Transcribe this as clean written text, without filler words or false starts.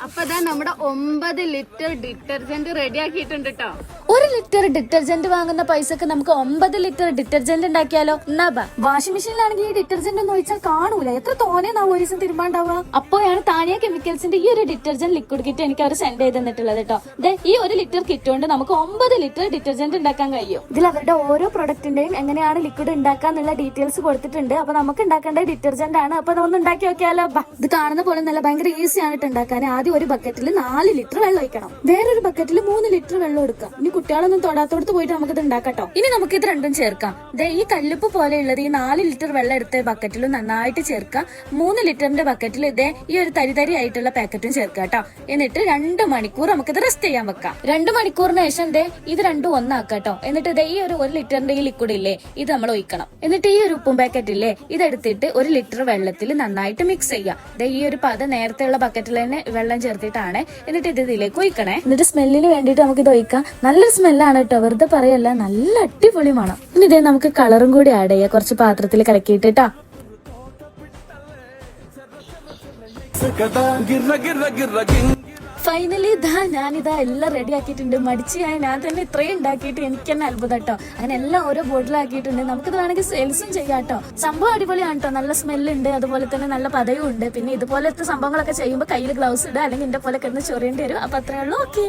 അപ്പൊ നമ്മുടെ 9 litre detergent ready ആക്കിയിട്ടുണ്ട് കേട്ടോ. 1 ലിറ്റർ ഡിറ്റർജന്റ് വാങ്ങുന്ന പൈസക്ക് നമുക്ക് 9 ലിറ്റർ ഡിറ്റർജന്റ് ഉണ്ടാക്കിയാലോ? എന്നാ വാഷിംഗ് മെഷീനിലാണെങ്കിൽ ഈ ഡിറ്റർജന്റ് ഒന്നും ഒഴിച്ചാൽ കാണൂല. എത്ര തോനെയാവും ഒരു ദിവസം തിരുമ്പാണ്ടാവുക. അപ്പോഴാണ് താനിയ കെമിക്കൽസിന്റെ ഈ ഒരു ഡിറ്റർജന്റ് ലിക്വിഡ് കിറ്റ് എനിക്ക് അവർ സെൻഡ് ചെയ്ത് തന്നിട്ടുള്ളത് കേട്ടോ. ഈ 1 ലിറ്റർ കിറ്റ് കൊണ്ട് നമുക്ക് 9 ലിറ്റർ ഡിറ്റർജന്റ് ഉണ്ടാക്കാൻ കഴിയും. ഇതിൽ അവരുടെ ഓരോ പ്രൊഡക്റ്റിന്റെയും എങ്ങനെയാണ് ലിക്വിഡ് ഉണ്ടാക്കാന്നുള്ള ഡീറ്റെയിൽസ് കൊടുത്തിട്ടുണ്ട്. അപ്പൊ നമുക്ക് ഉണ്ടാക്കേണ്ട ഡിറ്റർജന്റ് ആണ്. അപ്പൊ അതൊന്ന് ഉണ്ടാക്കി നോക്കിയാലോ? ഇത് കാണുന്ന പോലെ നല്ല ഭയങ്കര ഈസി ആയിട്ട് ഉണ്ടാക്കാൻ. ആദ്യം ഒരു ബക്കറ്റിൽ 4 ലിറ്റർ വെള്ളം ഒഴിക്കണം. വേറൊരു ബക്കറ്റിൽ 3 ലിറ്റർ വെള്ളം എടുക്കാം. ഇനി കുട്ടികളൊന്നും തൊടാത്തോടത്ത് പോയിട്ട് നമുക്ക് ഇത് ഉണ്ടാക്കട്ടോ. ഇനി നമുക്ക് ഇത് രണ്ടും ചേർക്കാം. ഈ കല്ലുപ്പ് പോലെയുള്ളത് ഈ 4 ലിറ്റർ വെള്ളം എടുത്ത ബക്കറ്റിൽ നന്നായിട്ട് ചേർക്കാം. 3 ലിറ്ററിന്റെ ബക്കറ്റിൽ ഈ ഒരു തരി ആയിട്ടുള്ള പാക്കറ്റും ചേർക്കാം കേട്ടോ. എന്നിട്ട് 2 മണിക്കൂർ നമുക്കിത് റെസ്റ്റ് ചെയ്യാൻ വെക്കാം. 2 മണിക്കൂറിന് ശേഷം ഇത് രണ്ടും ഒന്നാക്കാട്ടോ. എന്നിട്ട് ഈ ഒരു 1 ലിറ്ററിന്റെ ഈ ലിക്വിഡ് ഇല്ലേ, ഇത് നമ്മൾ ഒഴിക്കണം. എന്നിട്ട് ഈ ഒരു ഉപ്പും പാക്കറ്റ് ഇല്ലേ, ഇതെടുത്തിട്ട് 1 ലിറ്റർ വെള്ളത്തിൽ നന്നായിട്ട് മിക്സ് ചെയ്യാം. ഈ ഒരു പത നേരത്തെ ഉള്ള ബക്കറ്റിൽ തന്നെ വെള്ളം ചേർത്തിട്ടാണ്. എന്നിട്ട് ഇത് ഇതിലേക്ക് ഒഴിക്കണേ. എന്നിട്ട് സ്മെല്ലിന് വേണ്ടിയിട്ട് നമുക്ക് ഇത് ഒഴിക്കാം. നല്ലൊരു സ്മെല്ലാണ് കേട്ടോ, വെറുതെ പറയല്ല, നല്ല അടിപൊളി മണം. ഇനി ഇതേ നമുക്ക് കളറും കൂടി ആഡ് ചെയ്യാം, കുറച്ച് പാത്രത്തിൽ കലക്കിയിട്ടാ. ഫൈനലി ഞാനിതാ എല്ലാം റെഡി ആക്കിയിട്ടുണ്ട്. ഞാൻ തന്നെ ഇത്രയും ഉണ്ടാക്കിയിട്ട് എനിക്ക് തന്നെ അത്ഭുതം കേട്ടോ. അങ്ങനെ എല്ലാം ഓരോ ബോട്ടിലാക്കിയിട്ടുണ്ട്. നമുക്കിത് വേണമെങ്കിൽ സെയിൽസും ചെയ്യാം കേട്ടോ. സംഭവം അടിപൊളിയാണ് കേട്ടോ. നല്ല സ്മെല്ലുണ്ട്, അതുപോലെ തന്നെ നല്ല പതയും ഉണ്ട്. പിന്നെ ഇതുപോലത്തെ സംഭവങ്ങളൊക്കെ ചെയ്യുമ്പോൾ കയ്യിൽ ഗ്ലൗസ് ഇടുക, അല്ലെങ്കിൽ എന്റെ പോലെ കിടന്ന് ചൊറിയേണ്ടി വരും. അപ്പൊ അത്രേ ഉള്ളൂ. ഓക്കെ.